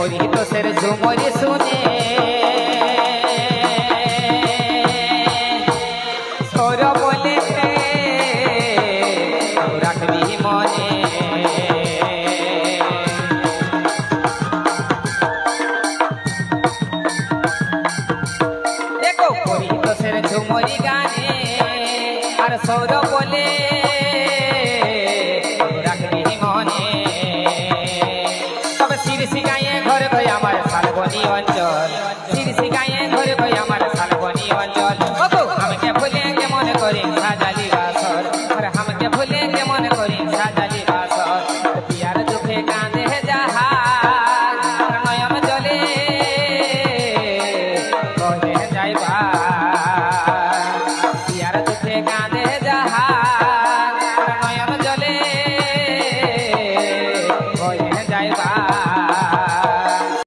পরিতোষের ঝুমরি শুনে সৌর বলে রাখবি মনে দেখো পরিতোষের ঝুমরি গানে আর সৌর বলে রাখবি মনে তবে শিরশি গায়ে ঘর ভাই আমার শালবনী অঞ্চল